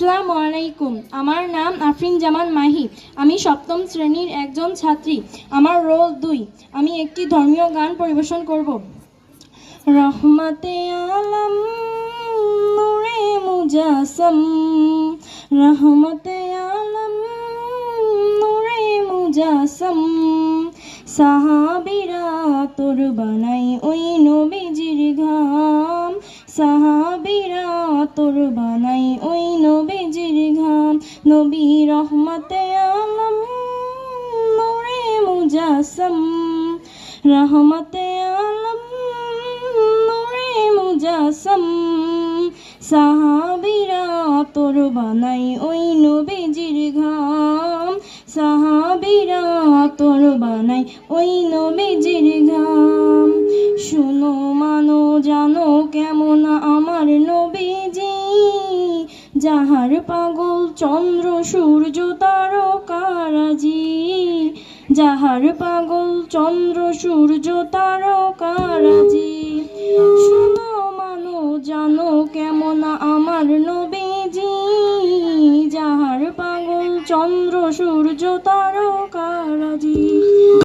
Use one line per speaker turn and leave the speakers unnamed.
আসসালামু আলাইকুম। আমার নাম আফরিন জামান মাহি। আমি সপ্তম শ্রেণীর একজন ছাত্রী। আমার রোল 2। আমি একটি ধর্মীয় গান পরিবেশন করব। রহমতে আলম নূরে মুজাসম, রহমতে আলম নূরে মুজাসম, সাহাবীরা তোর বানাই ওই নবীজির ঘাম, সাহাবীরা তোর বানাই ওই নবীজির ঘাম। নবী রহমতে আলম নূরে মুজাসম, রহমতে আলম নূরে মুজাসম, সাহাবীরা তোর বানাই ওই নবীজির ঘাম, সাহাবীরা তোর বানাই ওই নবীজির ঘাম। শুনো মানো জানো কেমন আমার নবীজি, যাহার পাগল চন্দ্র সূর্য তারকারাজি, যাহার পাগল চন্দ্র সূর্য তারকারাজি। শুনো মানো জানো কেমন আমার নবীজি, যাহার পাগল চন্দ্র